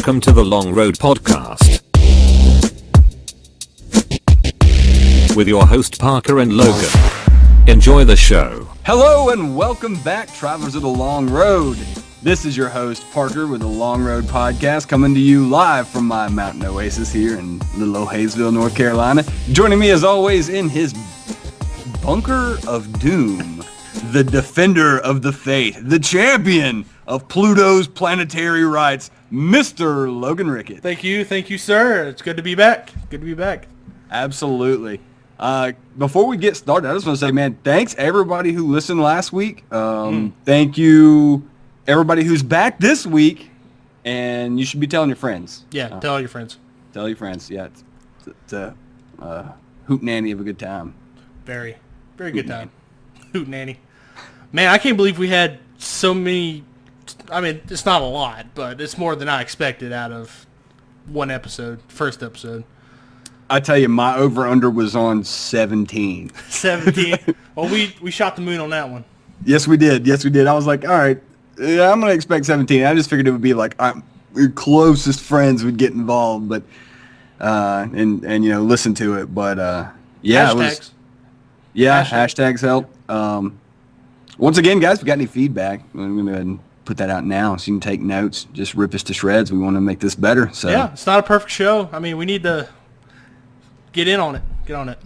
Welcome to the Long Road Podcast with your host Parker and Logan. Enjoy the show. Hello and welcome back, travelers of the Long Road. This is your host Parker with the Long Road Podcast, coming to you live from my mountain oasis here in little old Hayesville, North Carolina. Joining me as always in his bunker of doom, the defender of the faith, the champion of Pluto's planetary rights, Mr. Logan Rickett. Thank you, sir. It's good to be back. Absolutely. Before we get started, I just want to say, man, thanks everybody who listened last week. Thank you everybody who's back this week, and you should be telling your friends. Yeah, tell your friends. Tell your friends. Yeah, it's a hootenanny of a good time. Very good time. Hootenanny. Man, I can't believe we had so many. I mean, it's not a lot, but it's more than I expected out of one episode, first episode. I tell you, my over-under was on 17. 17. Well, we shot the moon on that one. Yes, we did. I was like, all right, yeah, I'm going to expect 17. I just figured it would be like your closest friends would get involved, but and you know, listen to it. But yeah, hashtags. Hashtags help. Once again, guys, if you got any feedback, I'm going to go ahead and put that out now so you can take notes. Just rip us to shreds. We want to make this better. So yeah, it's not a perfect show. I mean, we need to get on it.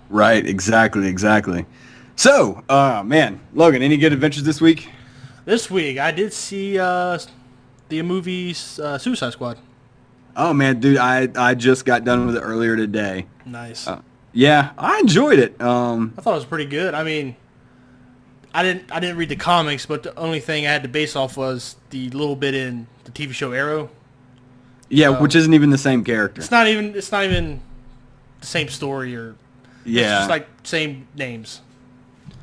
Right, exactly. So, man, Logan, any good adventures this week? This week, I did see the movie Suicide Squad. Oh, man, dude, I just got done with it earlier today. Nice. Yeah, I enjoyed it. I thought it was pretty good. I mean, I didn't read the comics, but the only thing I had to base off was the little bit in the TV show Arrow. Yeah, which isn't even the same character. It's not even the same story, or it's just like same names.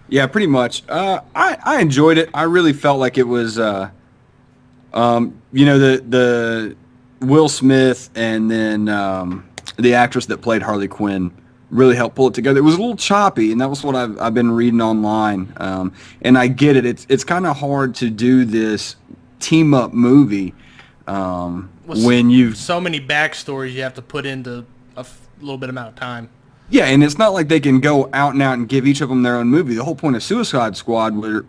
Yeah, pretty much. I enjoyed it. I really felt like it was, you know, the Will Smith and then the actress that played Harley Quinn really helped pull it together. It was a little choppy, and that was what I've been reading online. And I get it. It's kind of hard to do this team up movie when you've so many backstories you have to put into a little bit amount of time. Yeah, and it's not like they can go out and out and give each of them their own movie. The whole point of Suicide Squad, of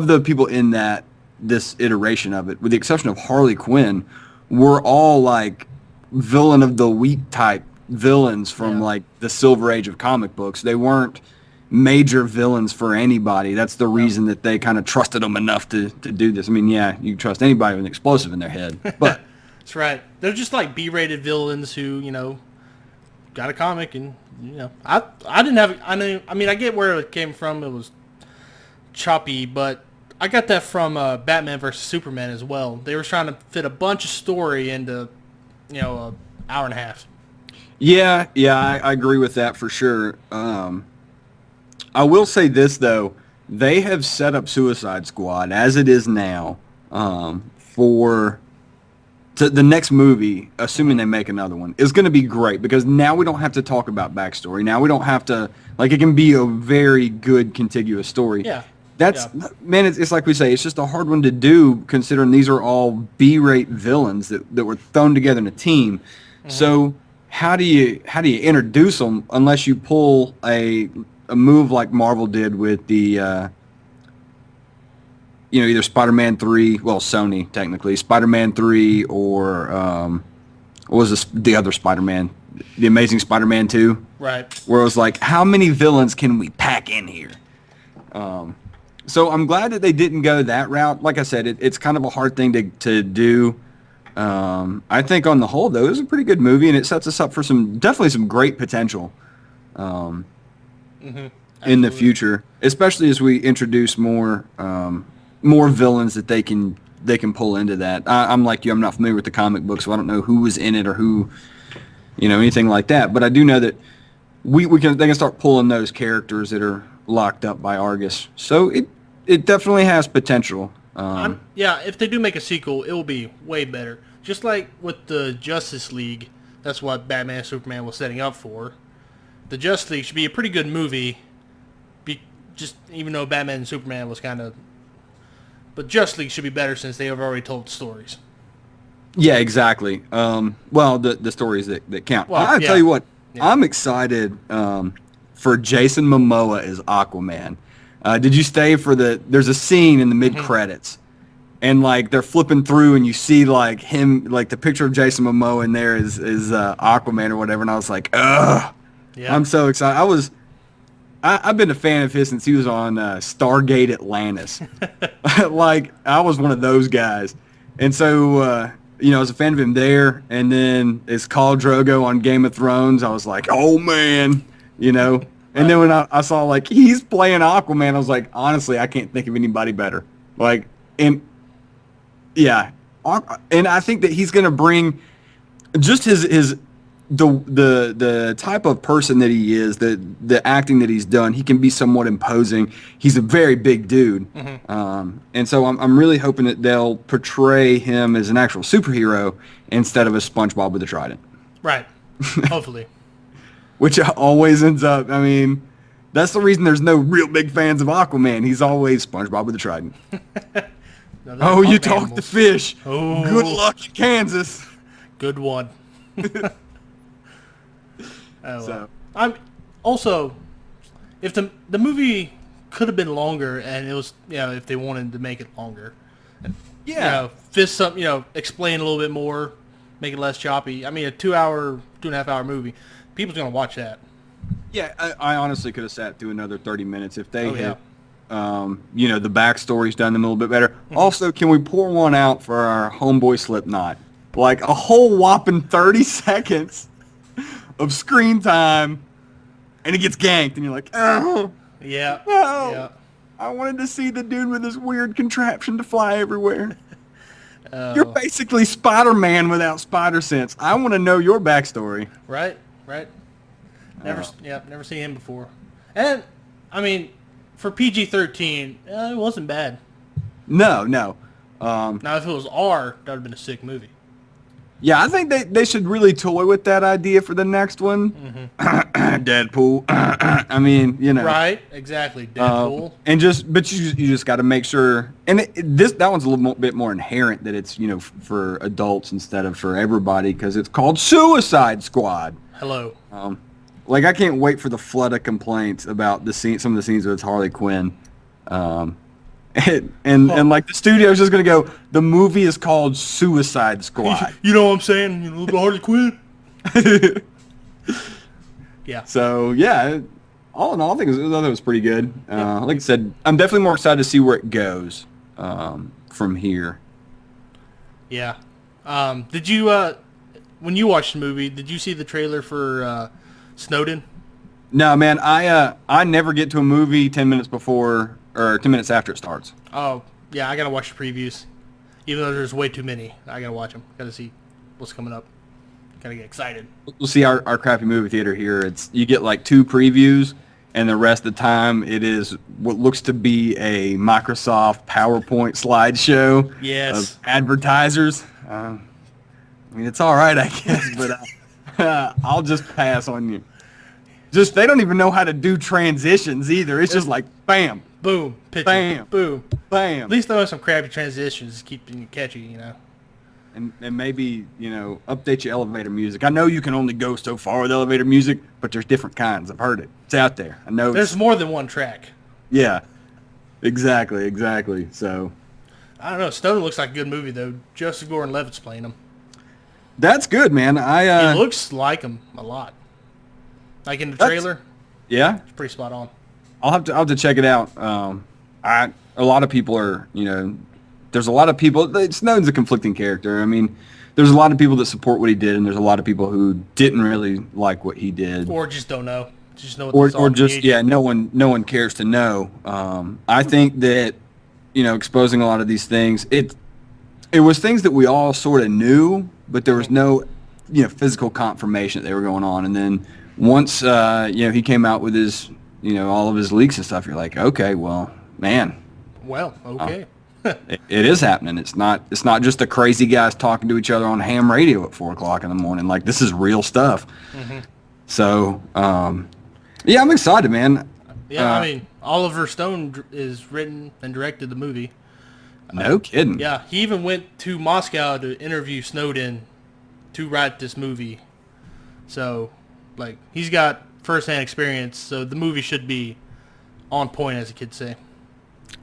the people in this iteration of it, with the exception of Harley Quinn, were all like villain of the week type villains from like the Silver Age of comic books. They weren't major villains for anybody. That's the reason that they kind of trusted them enough to do this. I mean, yeah, you can trust anybody with an explosive in their head, but that's right. They're just like B-rated villains who, you know, got a comic, and you know, I get where it came from. It was choppy, but I got that from Batman vs Superman as well. They were trying to fit a bunch of story into, you know, an hour and a half. Yeah, I agree with that for sure. I will say this though, they have set up Suicide Squad as it is now for the next movie, assuming they make another one, is going to be great, because now we don't have to talk about backstory. Now we don't have to, like, it can be a very good contiguous story. Yeah. Man, it's like we say, it's just a hard one to do, considering these are all B-rate villains that were thrown together in a team. Mm-hmm. So how do you introduce them unless you pull a move like Marvel did with the you know, either Spider-Man 3, well, Sony technically, Spider-Man 3, or what was the other Spider-Man, the Amazing Spider-Man 2? Right. Where it was like, how many villains can we pack in here? So I'm glad that they didn't go that route. Like I said, it's kind of a hard thing to do. I think on the whole, though, it was a pretty good movie, and it sets us up for definitely some great potential in the future, especially as we introduce more villains that they can pull into that. I'm like you, I'm not familiar with the comic book, so I don't know who was in it or who, you know, anything like that. But I do know that they can start pulling those characters that are locked up by Argus. So it definitely has potential. Yeah, if they do make a sequel, it will be way better. Just like with the Justice League, that's what Batman and Superman was setting up for. The Justice League should be a pretty good movie, even though Batman and Superman was kind of... But Justice League should be better since they have already told stories. Yeah, exactly. Well, the stories that count. Well, I yeah. tell you what, Yeah. I'm excited for Jason Momoa as Aquaman. Did you stay for there's a scene in the mid credits, and like they're flipping through, and you see like him, like the picture of Jason Momoa in there is Aquaman or whatever, and I was like, ugh, Yeah. I'm so excited. I've been a fan of his since he was on Stargate Atlantis. Like, I was one of those guys. And so, I was a fan of him there. And then as Khal Drogo on Game of Thrones, I was like, oh, man, And then when I saw, like, he's playing Aquaman, I was like, honestly, I can't think of anybody better. Like, and, yeah. And I think that he's going to bring just the type of person that he is, the acting that he's done, he can be somewhat imposing. He's a very big dude, and so I'm really hoping that they'll portray him as an actual superhero instead of a SpongeBob with a trident. Right. Hopefully. Which always ends up. I mean, that's the reason there's no real big fans of Aquaman. He's always SpongeBob with a trident. No, Oh, you animals. talk to fish. Oh. Good luck in Kansas. Good one. Oh, So. I'm also, if the movie could have been longer, and it was, if they wanted to make it longer, and, Yeah. explain a little bit more, make it less choppy. I mean, a 2.5 hour movie, people's gonna watch that. Yeah, I honestly could have sat through another 30 minutes if they Oh, had, the backstory's done them a little bit better. Also, can we pour one out for our homeboy Slipknot? Like a whole whopping 30 seconds of screen time, and he gets ganked, and you're like, oh, Yeah. no. Yeah. I wanted to see the dude with this weird contraption to fly everywhere. Oh. You're basically Spider-Man without spider sense. I want to know your backstory. Right. Never seen him before. And I mean, for PG-13, it wasn't bad. No. Now, if it was R, that would have been a sick movie. Yeah, I think they should really toy with that idea for the next one. Deadpool. I mean, Right. Exactly. Deadpool. But you just got to make sure. And that one's a little bit more inherent that it's for adults instead of for everybody because it's called Suicide Squad. Hello. Like I can't wait for the flood of complaints about some of the scenes with Harley Quinn. And like the studio's just gonna go. The movie is called Suicide Squad. You know what I'm saying? The Harley Quinn. Yeah. So yeah, all in all, I thought it was pretty good. Like I said, I'm definitely more excited to see where it goes from here. Yeah. Did you when you watched the movie, did you see the trailer for Snowden? No, man, I never get to a movie 10 minutes before or 10 minutes after it starts. Oh, yeah, I gotta watch the previews. Even though there's way too many, I gotta watch them. Gotta see what's coming up. Gotta get excited. We'll see our crappy movie theater here. You get like 2 previews, and the rest of the time it is what looks to be a Microsoft PowerPoint slideshow Yes. of advertisers. I mean, it's all right, I guess, but I'll just pass on you. They don't even know how to do transitions either. It's just like, bam, Boom. Pitching. Bam. Boom. bam. At least there are some crappy transitions to keep it catchy, And maybe, update your elevator music. I know you can only go so far with elevator music, but there's different kinds. I've heard it. It's out there. I know. There's more than one track. Yeah. Exactly. So. I don't know. Snowden looks like a good movie, though. Joseph Gordon-Levitt's playing him. That's good, man. He looks like him a lot. Like in the trailer. Yeah. It's pretty spot on. I'll have to check it out. A lot of people are, there's a lot of people. Snowden's a conflicting character. I mean, there's a lot of people that support what he did, and there's a lot of people who didn't really like what he did, Or just don't know. Just know what or just no one cares to know. I think that exposing a lot of these things, it was things that we all sort of knew, but there was no physical confirmation that they were going on. And then once he came out with his all of his leaks and stuff, you're like, okay, well, man. Well, okay. It is happening. It's not just the crazy guys talking to each other on ham radio at 4:00 in the morning. Like, this is real stuff. Mm-hmm. So, yeah, I'm excited, man. Yeah, I mean, Oliver Stone is written and directed the movie. No kidding. Yeah, he even went to Moscow to interview Snowden to write this movie. So, like, he's got first-hand experience, so the movie should be on point, as the kids say.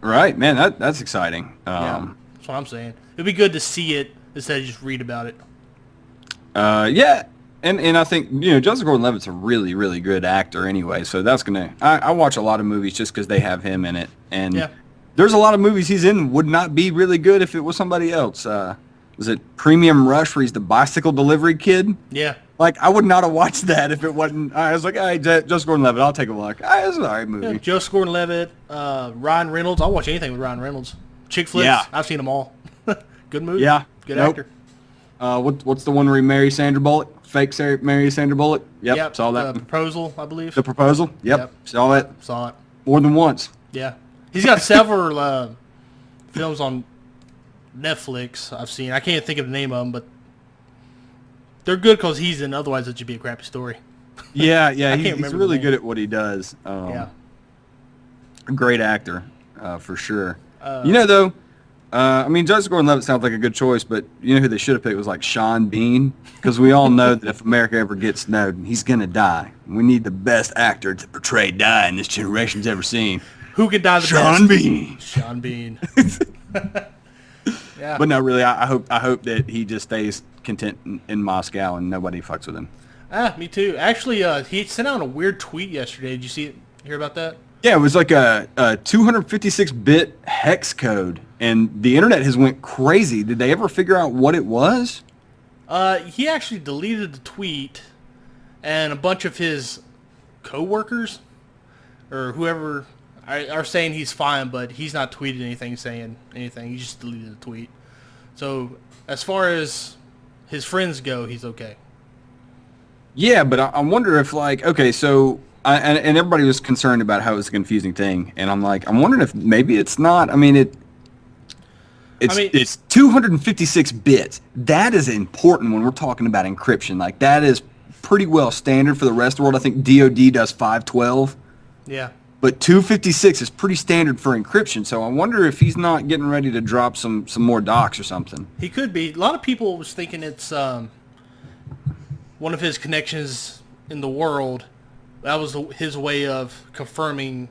Right, man, that's exciting. Yeah, that's what I'm saying. It'd be good to see it instead of just read about it. Yeah, and I think, Joseph Gordon-Levitt's a really, really good actor anyway, so that's going to... I watch a lot of movies just because they have him in it, and there's a lot of movies he's in would not be really good if it was somebody else. Was it Premium Rush where he's the bicycle delivery kid? Yeah. Like, I would not have watched that if it wasn't... I was like, hey, Joseph Gordon-Levitt, I'll take a look. It's an all right movie. Yeah, Joseph Gordon-Levitt, Ryan Reynolds. I'll watch anything with Ryan Reynolds. Chick flicks, Yeah. I've seen them all. Good movie. Yeah. Good actor. What's the one where he marries Sandra Bullock? Marry Sandra Bullock? Yep, saw that. The Proposal, I believe. The Proposal? Yep. Saw it. Saw it. More than once. Yeah. He's got several films on Netflix I've seen. I can't think of the name of them, but they're good because he's in. Otherwise, it should be a crappy story. Yeah, he's remember really the name. good at what he does. Yeah. A great actor, for sure. Though, Joseph Gordon-Levitt sounds like a good choice, but you know who they should have picked was like Sean Bean, because we all know that if America ever gets Snowden, he's gonna die. We need the best actor to portray dying this generation's ever seen. Who can die the Sean best? Bean. Sean Bean. Yeah. But no, really, I hope that he just stays content in Moscow and nobody fucks with him. Me too. Actually, he sent out a weird tweet yesterday. Did you hear about that? Yeah, it was like a 256-bit hex code, and the internet has went crazy. Did they ever figure out what it was? He actually deleted the tweet, and a bunch of his co-workers or whoever are saying he's fine, but he's not tweeted anything saying anything. He just deleted the tweet. So as far as his friends go, he's okay. Yeah, but I wonder if, like, okay, so, and everybody was concerned about how it's a confusing thing, and I'm wondering if maybe it's not. It's 256 bits. That is important when we're talking about encryption. Like, that is pretty well standard for the rest of the world. I think DoD does 512. Yeah. But 256 is pretty standard for encryption, so I wonder if he's not getting ready to drop some more docs or something. He could be. A lot of people was thinking it's one of his connections in the world. That was his way of confirming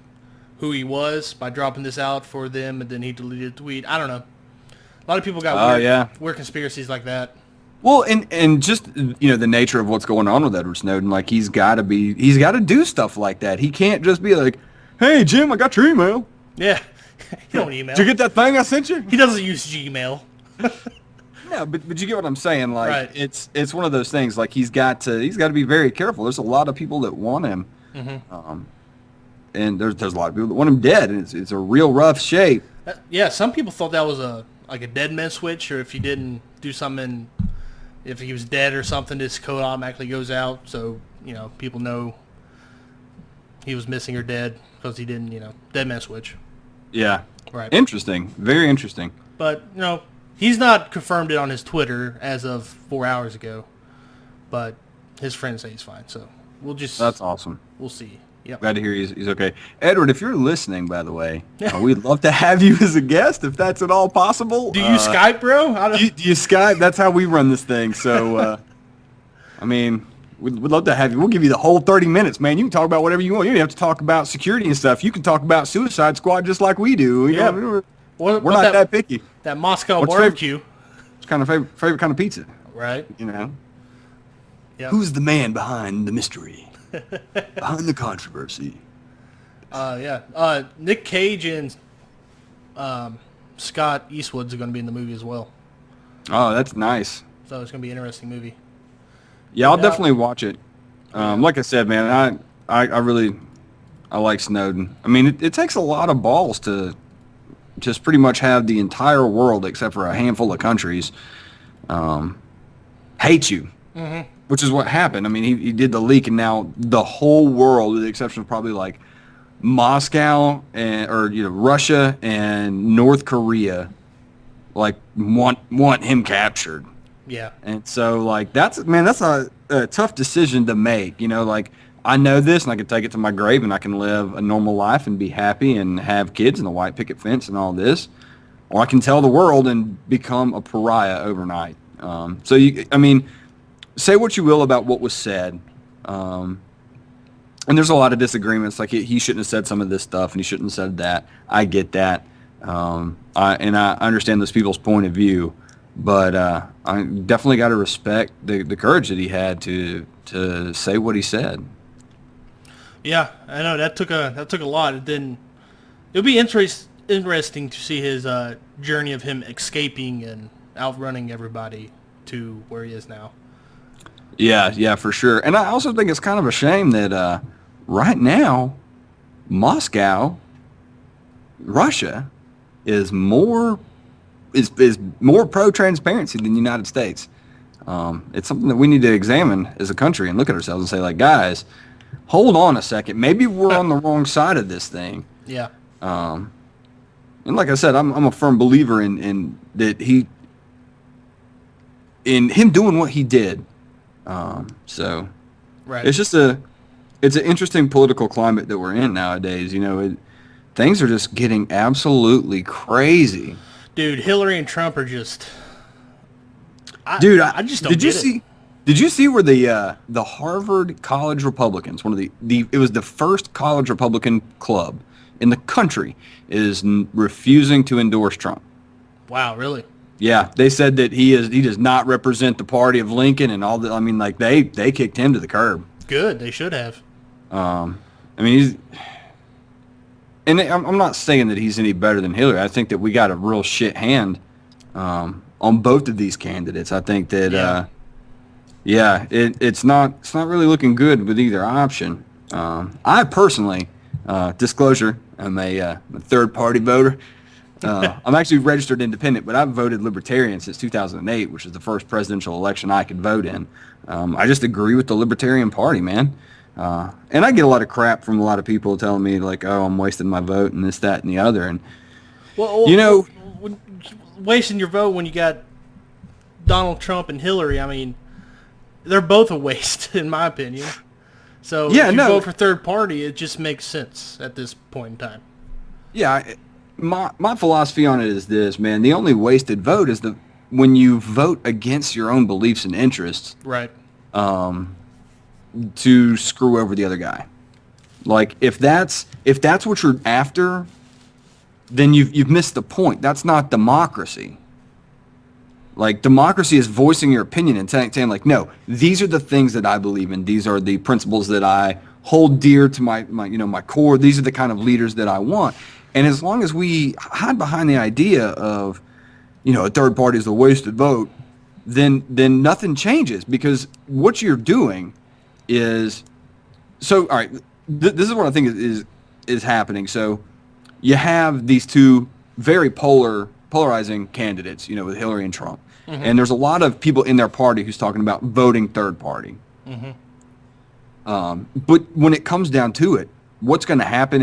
who he was by dropping this out for them, and then he deleted the tweet. I don't know. A lot of people got weird conspiracies like that. Well, and just, the nature of what's going on with Edward Snowden, like, he's got to do stuff like that. He can't just be like, hey, Jim, I got your email. Yeah. He don't email. Did you get that thing I sent you? He doesn't use Gmail. Yeah, but you get what I'm saying. Like, right. It's one of those things. Like, he's got to be very careful. There's a lot of people that want him, and there's a lot of people that want him dead, and it's a real rough shape. Yeah, some people thought that was a dead man switch, or if he didn't do something, if he was dead or something, this code automatically goes out, so people know he was missing or dead because he didn't, dead man switch. Yeah. Right. Interesting. Very interesting. But, he's not confirmed it on his Twitter as of 4 hours ago. But his friends say he's fine. So we'll just... That's awesome. We'll see. Yep. Glad to hear he's okay. Edward, if you're listening, by the way, we'd love to have you as a guest if that's at all possible. Do you Skype, bro? Do you Skype? That's how we run this thing. So, we'd love to have you. We'll give you the whole 30 minutes, man. You can talk about whatever you want. You don't have to talk about security and stuff. You can talk about Suicide Squad just like we do. You know, we're not that picky. That Moscow barbecue. It's kind of favorite kind of pizza. Right. Yep. Who's the man behind the mystery? Behind the controversy? Nick Cage and Scott Eastwood's are going to be in the movie as well. Oh, that's nice. So it's going to be an interesting movie. Yeah, I'll definitely watch it. Like I said, man, I really like Snowden. It takes a lot of balls to just pretty much have the entire world, except for a handful of countries, hate you, which is what happened. He did the leak, and now the whole world, with the exception of probably like Moscow or Russia and North Korea, like want him captured. Yeah. And so, like, that's a tough decision to make. I know this, and I can take it to my grave, and I can live a normal life and be happy and have kids and a white picket fence and all this. or I can tell the world and become a pariah overnight. Say what you will about what was said. And there's a lot of disagreements. Like he shouldn't have said some of this stuff, and he shouldn't have said that. I get that, I understand those people's point of view, but I definitely got to respect the courage that he had to say what he said. Yeah, I know that took a lot. It'll be interesting to see his journey of him escaping and outrunning everybody to where he is now. Yeah, for sure. And I also think it's kind of a shame that right now, Moscow, Russia, is more pro-transparency than the United States. It's something that we need to examine as a country and look at ourselves and say, like, guys, hold on a second. Maybe we're on the wrong side of this thing. Yeah. And like I said, I'm a firm believer in that in him doing what he did. So right. It's just it's an interesting political climate that we're in nowadays. Things are just getting absolutely crazy. Dude, Hillary and Trump are just. I just don't did you get see? it. Did you see where the Harvard College Republicans, it was the first college Republican club in the country, is refusing to endorse Trump? Wow, really? Yeah, they said that he does not represent the party of Lincoln and all that. I mean, like they kicked him to the curb. Good, they should have. I'm not saying that he's any better than Hillary. I think that we got a real shit hand on both of these candidates. I think that it's not really looking good with either option. I personally, disclosure, I'm a third party voter. I'm actually registered independent, but I've voted Libertarian since 2008, which is the first presidential election I could vote in. I just agree with the Libertarian Party, man. And I get a lot of crap from a lot of people telling me, like, oh, I'm wasting my vote and this, that, and the other. And, wasting your vote when you got Donald Trump and Hillary, I mean, they're both a waste, in my opinion. So if you vote for third party, it just makes sense at this point in time. Yeah, my philosophy on it is this, man. The only wasted vote is when you vote against your own beliefs and interests. Right. To screw over the other guy. Like if that's what you're after, then you've missed the point. That's not democracy. Like democracy is voicing your opinion and saying like, no, these are the things that I believe in. These are the principles that I hold dear to my core. These are the kind of leaders that I want. And as long as we hide behind the idea of, a third party is a wasted vote, then nothing changes, because what you're doing is all right. This is what I think is happening. So you have these two very polarizing candidates, with Hillary and Trump, and there's a lot of people in their party who's talking about voting third party. But when it comes down to it, what's going to happen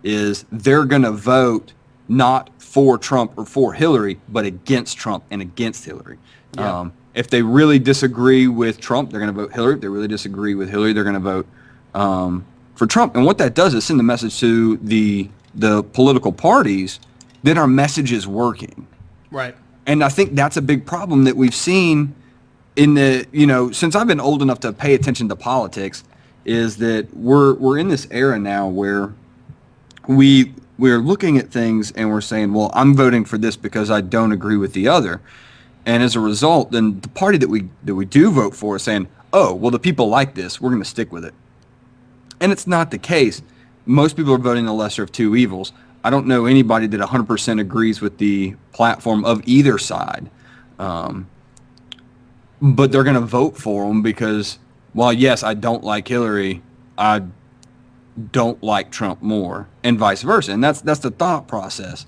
is they're going to vote not for Trump or for Hillary, but against Trump and against Hillary. Yeah. If they really disagree with Trump, they're going to vote Hillary. If they really disagree with Hillary, they're going to vote for Trump. And what that does is send a message to the political parties that our message is working. Right. And I think that's a big problem that we've seen since I've been old enough to pay attention to politics, is that we're in this era now where we're looking at things and we're saying, well, I'm voting for this because I don't agree with the other. And as a result, then the party that we do vote for is saying, oh, well, the people like this, we're going to stick with it. And it's not the case. Most people are voting the lesser of two evils. I don't know anybody that 100% agrees with the platform of either side. But they're going to vote for them because, while yes, I don't like Hillary, I don't like Trump more, and vice versa. And that's the thought process.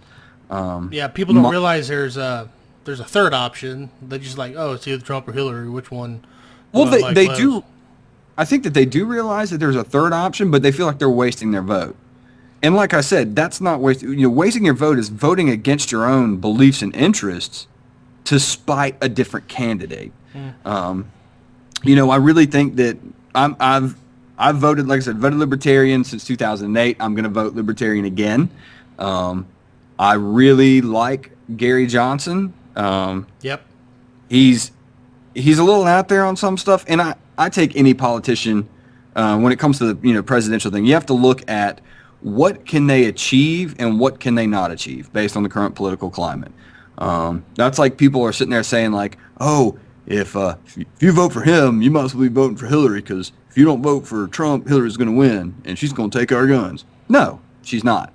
People don't realize there's a third option. They're just like, oh, it's either Trump or Hillary. Which one? Well, they do. I think that they do realize that there's a third option, but they feel like they're wasting their vote. And like I said, that's not wasting. Wasting your vote is voting against your own beliefs and interests to spite a different candidate. I really think that I've voted, like I said, voted Libertarian since 2008. I'm going to vote Libertarian again. I really like Gary Johnson. Yep. He's a little out there on some stuff, and I take any politician when it comes to the presidential thing. You have to look at what can they achieve and what can they not achieve based on the current political climate. That's like people are sitting there saying like, oh, if you vote for him, you must be voting for Hillary, because if you don't vote for Trump, Hillary's going to win and she's going to take our guns. No, she's not.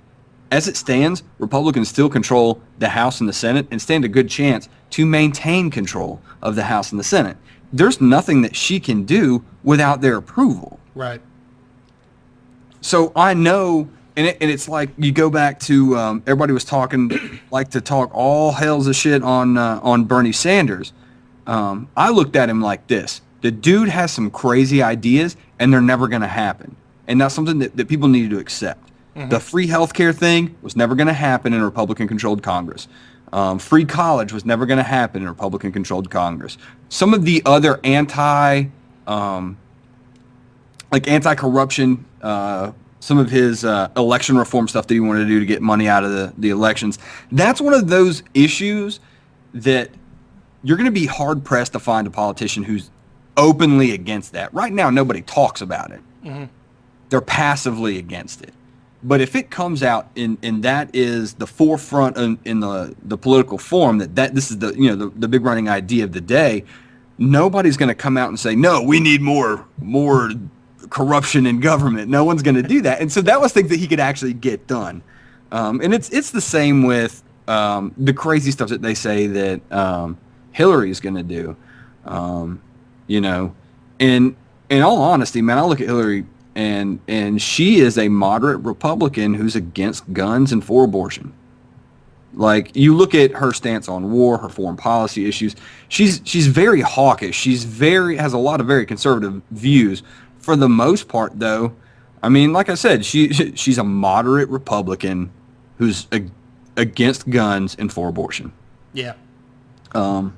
As it stands, Republicans still control the House and the Senate and stand a good chance to maintain control of the House and the Senate. There's nothing that she can do without their approval. Right. So I know, and it's like you go back to everybody was talking, like to talk all hells of shit on Bernie Sanders. I looked at him like this. The dude has some crazy ideas, and they're never going to happen. And that's something that people need to accept. Mm-hmm. The free healthcare thing was never going to happen in a Republican-controlled Congress. Free college was never going to happen in a Republican-controlled Congress. Some of the other anti-corruption, some of his election reform stuff that he wanted to do to get money out of the elections, that's one of those issues that you're going to be hard-pressed to find a politician who's openly against that. Right now, nobody talks about it. Mm-hmm. They're passively against it. But if it comes out and that is the forefront in the political forum, that this is the big running idea of the day, nobody's going to come out and say, no, we need more corruption in government. No one's going to do that. And so that was things that he could actually get done. And it's the same with the crazy stuff that they say that Hillary is going to do. In all honesty, man, I look at Hillary and she is a moderate Republican who's against guns and for abortion. Like, you look at her stance on war, her foreign policy issues, she's very hawkish. Has a lot of very conservative views. For the most part, though, I mean, like I said, she's a moderate Republican who's against guns and for abortion. Yeah. So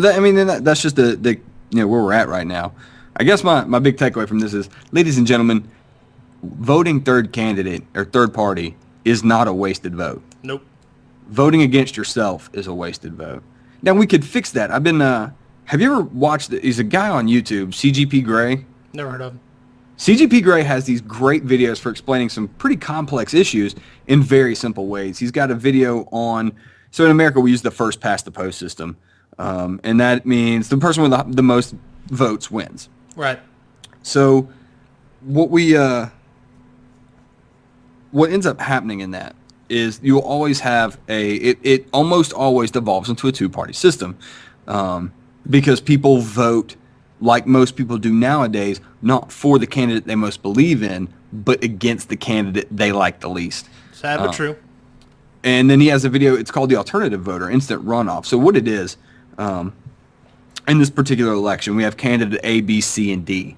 that's just the where we're at right now. I guess my big takeaway from this is, ladies and gentlemen, voting third candidate or third party is not a wasted vote. Nope. Voting against yourself is a wasted vote. Now, we could fix that. I've been, have you ever watched, he's a guy on YouTube, CGP Grey. Never heard of him. CGP Grey has these great videos for explaining some pretty complex issues in very simple ways. He's got a video on, so in America we use the first past the post system. And that means the person with the most votes wins. Right. So what ends up happening in that is you'll always have it almost always devolves into a two-party system, because people vote like most people do nowadays, not for the candidate they most believe in, but against the candidate they like the least. Sad but true. And then he has a video, it's called the alternative voter, instant runoff. So what it is, in this particular election, we have candidate A, B, C, and D.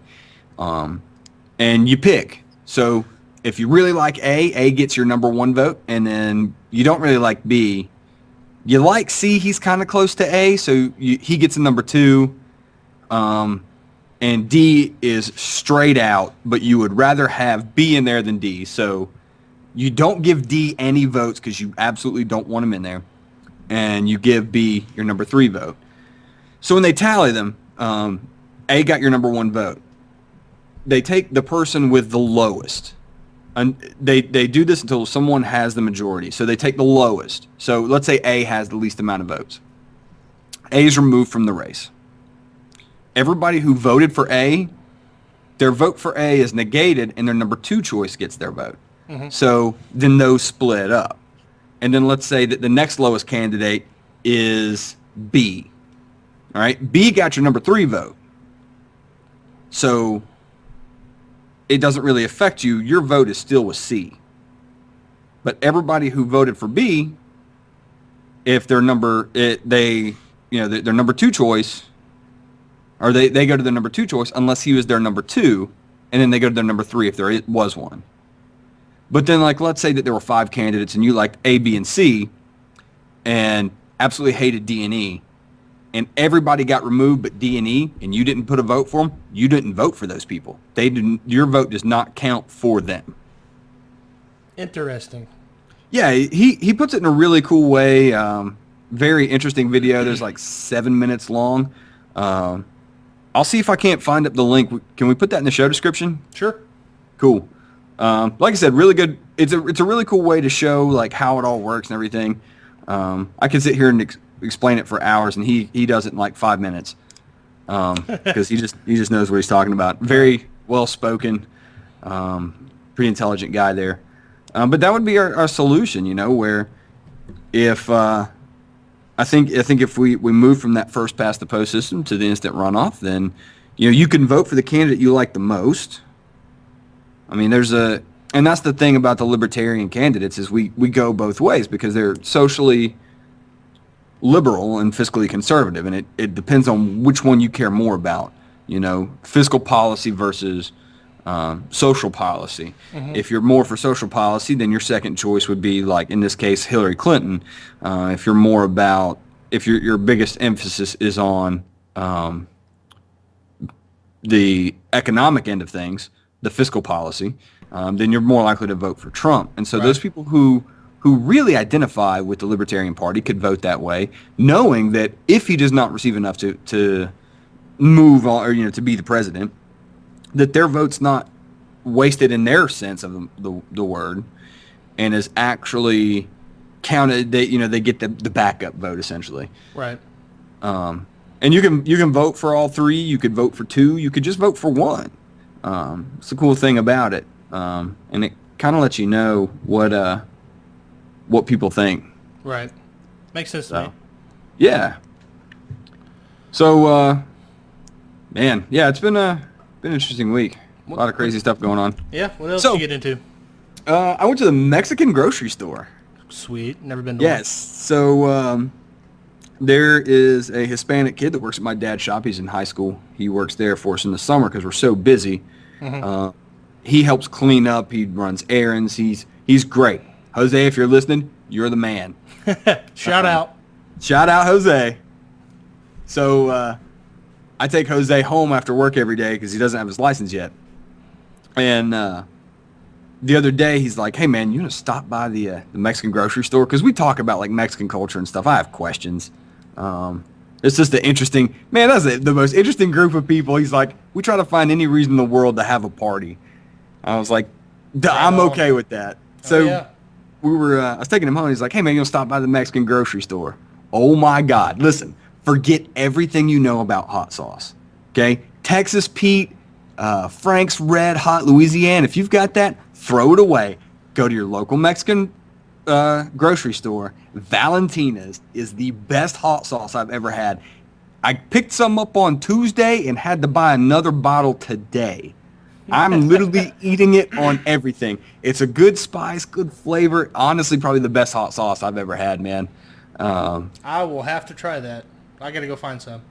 And you pick. So if you really like A gets your number one vote, and then you don't really like B. You like C, he's kind of close to A, so he gets a number two. And D is straight out, but you would rather have B in there than D. So you don't give D any votes because you absolutely don't want him in there. And you give B your number three vote. So when they tally them, A got your number one vote. They take the person with the lowest. And they do this until someone has the majority. So they take the lowest. So let's say A has the least amount of votes. A is removed from the race. Everybody who voted for A, their vote for A is negated, and their number two choice gets their vote. Mm-hmm. So then those split up. And then let's say that the next lowest candidate is B. All right, B got your number three vote. So it doesn't really affect you. Your vote is still with C. But everybody who voted for B, if their number two choice, or they go to their number two choice unless he was their number two, and then they go to their number three if there was one. But then, like, let's say that there were 5 candidates and you liked A, B, and C, and absolutely hated D and E, and everybody got removed but D and E, and you didn't put a vote for them, you didn't vote for those people. Your vote does not count for them. Interesting. Yeah, he puts it in a really cool way. Very interesting video. There's like 7 minutes long. I'll see if I can't find up the link. Can we put that in the show description? Sure. Cool. Like I said, really good. It's a really cool way to show like how it all works and everything. I could sit here and explain it for hours, and he does it in like 5 minutes because he just knows what he's talking about. Very well spoken, pretty intelligent guy there. But that would be our solution, where if I think if we move from that first past the post system to the instant runoff, then you can vote for the candidate you like the most. I mean, and that's the thing about the libertarian candidates is we go both ways because they're socially liberal and fiscally conservative, and it depends on which one you care more about. Fiscal policy versus social policy. Mm-hmm. If you're more for social policy, then your second choice would be, like in this case, Hillary Clinton. If you're more about, if your biggest emphasis is on the economic end of things, the fiscal policy, then you're more likely to vote for Trump. And so those people who really identify with the Libertarian Party could vote that way, knowing that if he does not receive enough to move on, or to be the president, that their vote's not wasted in their sense of the word, and is actually counted. They get the backup vote essentially. Right. And you can vote for all three. You could vote for two. You could just vote for one. It's the cool thing about it, and it kind of lets you know what people think. Right. Makes sense to me. Yeah. So, man, yeah, it's been an interesting week. A lot of crazy stuff going on. Yeah. What else did you get into? I went to the Mexican grocery store. Sweet. Never been to one. Yes. So there is a Hispanic kid that works at my dad's shop. He's in high school. He works there for us in the summer because we're so busy. Mm-hmm. He helps clean up. He runs errands. He's great. Jose, if you're listening, you're the man. Shout out. Shout out, Jose. So I take Jose home after work every day because he doesn't have his license yet. And the other day, he's like, hey, man, you want to stop by the Mexican grocery store? Because we talk about, like, Mexican culture and stuff. I have questions. It's just an interesting... Man, that's the most interesting group of people. He's like, we try to find any reason in the world to have a party. I was like, I'm okay with that. So we were... I was taking him home. He's like, hey, man, you want to stop by the Mexican grocery store? Oh, my God. Listen, forget everything you know about hot sauce. Okay? Texas Pete... Frank's Red Hot Louisiana. If you've got that, throw it away. Go to your local Mexican grocery store. Valentina's is the best hot sauce I've ever had. I picked some up on Tuesday and had to buy another bottle today. I'm literally eating it on everything. It's a good spice, good flavor. Honestly, probably the best hot sauce I've ever had, man. I will have to try that. I got to go find some.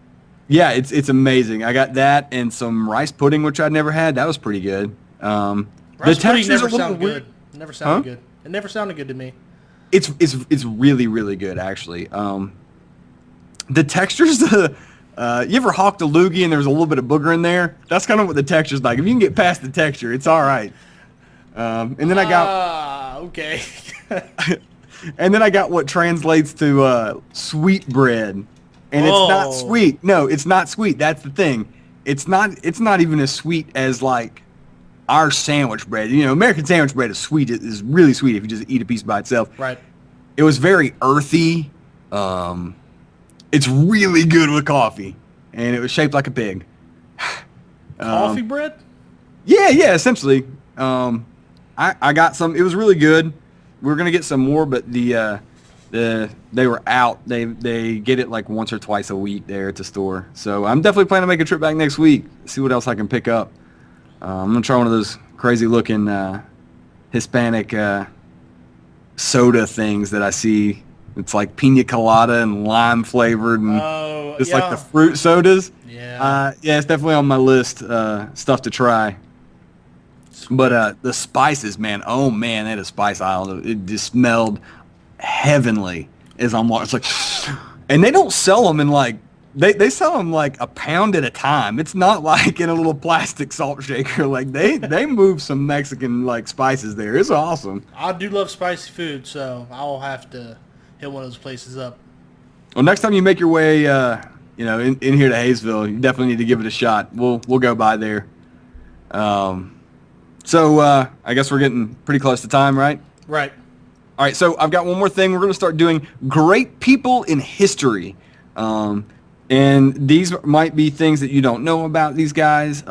Yeah, it's amazing. I got that and some rice pudding, which I'd never had. That was pretty good. Rice pudding never sounded good. Never sounded good. It never sounded good to me. It's really, really good, actually. The textures, you ever hawked a loogie and there's a little bit of booger in there? That's kind of what the texture's like. If you can get past the texture, it's all right. And then I got... okay. And then I got what translates to sweet bread. And it's not sweet. No, it's not sweet. That's the thing. It's not even as sweet as like our sandwich bread. American sandwich bread is sweet. It is really sweet if you just eat a piece by itself. Right. It was very earthy. It's really good with coffee, and it was shaped like a pig. Coffee bread? Yeah, essentially. I got some. It was really good. We were gonna get some more, but they were out. They get it like once or twice a week there at the store. So I'm definitely planning to make a trip back next week, see what else I can pick up. I'm going to try one of those crazy looking Hispanic soda things that I see. It's like pina colada and lime flavored and like the fruit sodas. Yeah. It's definitely on my list, stuff to try. But the spices, man, oh man, they had a spice aisle. It just smelled heavenly as I'm walking. It's like, and they don't sell them in like They sell them like a pound at a time. It's not like in a little plastic salt shaker. Like they move some Mexican like spices there. It's awesome. I do love spicy food, so I'll have to hit one of those places up. Well, next time you make your way, in here to Hayesville, you definitely need to give it a shot. We'll go by there. So I guess we're getting pretty close to time, right? Right. All right, so I've got one more thing. We're going to start doing great people in history. And these might be things that you don't know about these guys,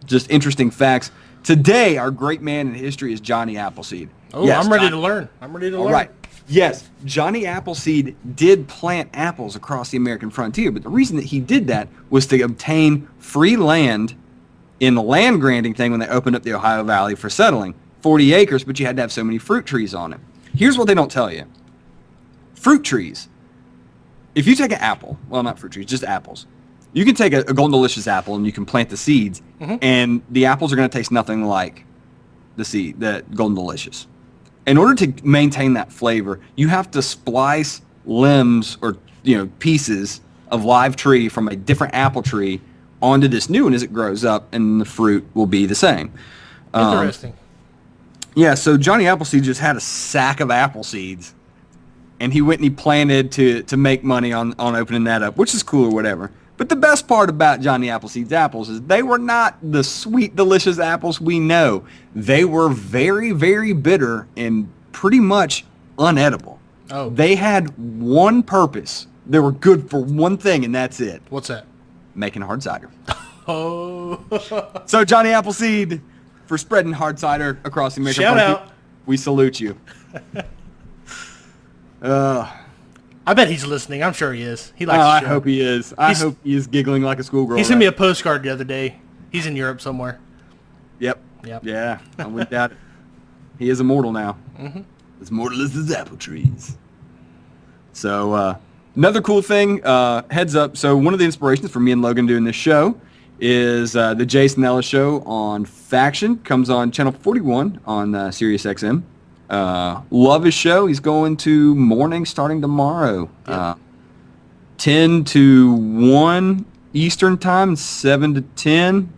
just interesting facts. Today, our great man in history is Johnny Appleseed. Oh, yes, I'm ready to learn. All right. Yes, Johnny Appleseed did plant apples across the American frontier, but the reason that he did that was to obtain free land in the land granting thing when they opened up the Ohio Valley for settling. 40 acres, but you had to have so many fruit trees on it. Here's what they don't tell you. Fruit trees. If you take an apple, well, not fruit trees, just apples. You can take a Golden Delicious apple and you can plant the seeds, and the apples are going to taste nothing like the Golden Delicious. In order to maintain that flavor, you have to splice limbs or pieces of live tree from a different apple tree onto this new one as it grows up, and the fruit will be the same. Interesting. Yeah, so Johnny Appleseed just had a sack of apple seeds, and he went and he planted to make money on opening that up, which is cool or whatever. But the best part about Johnny Appleseed's apples is they were not the sweet, delicious apples we know. They were very, very bitter and pretty much unedible. Oh. They had one purpose. They were good for one thing, and that's it. What's that? Making hard cider. Oh. So Johnny Appleseed, for spreading hard cider across the American Shout frontier, out. we salute you. I bet he's listening. I'm sure he is. He likes I the show. hope he is. I hope he is giggling like a schoolgirl. He sent me a postcard the other day. He's in Europe somewhere. Yep. Yeah, I wouldn't doubt it. He is immortal now. Mm-hmm. As mortal as his apple trees. So, another cool thing, heads up. So, one of the inspirations for me and Logan doing this show is the Jason Ellis show on Faction. Comes on Channel 41 on Sirius XM. Love his show. He's going to morning starting tomorrow. 10 to 1 Eastern time, 7 to 10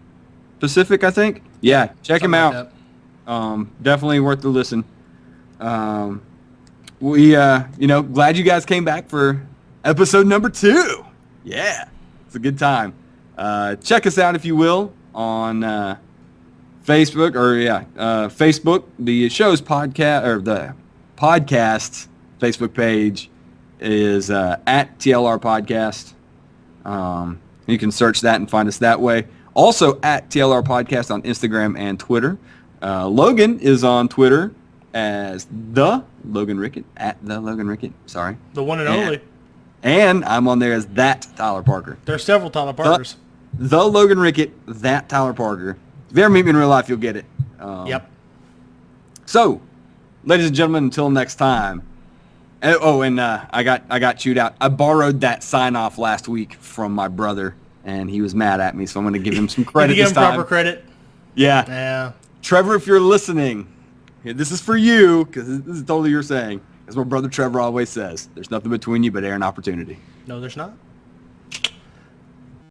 Pacific, I think. Yeah, check him out. Definitely worth the listen. We, glad you guys came back for episode number 2. Yeah, it's a good time. Check us out, if you will, on Facebook, Facebook. The show's podcast, or the podcast Facebook page is at TLR Podcast. You can search that and find us that way. Also at TLR Podcast on Instagram and Twitter. Logan is on Twitter as the Logan Rickett, at the Logan Rickett. Sorry, the one and only. And I'm on there as that Tyler Parker. There's several Tyler Parkers. The Logan Rickett, that Tyler Parker. If you ever meet me in real life, you'll get it. Yep. So, ladies and gentlemen, until next time. I got chewed out. I borrowed that sign off last week from my brother, and he was mad at me, so I'm going to give him some credit Did you this give him time. proper credit? Yeah. Yeah. Trevor, if you're listening, this is for you, because this is totally your saying. As my brother Trevor always says, there's nothing between you but air and opportunity. No, there's not.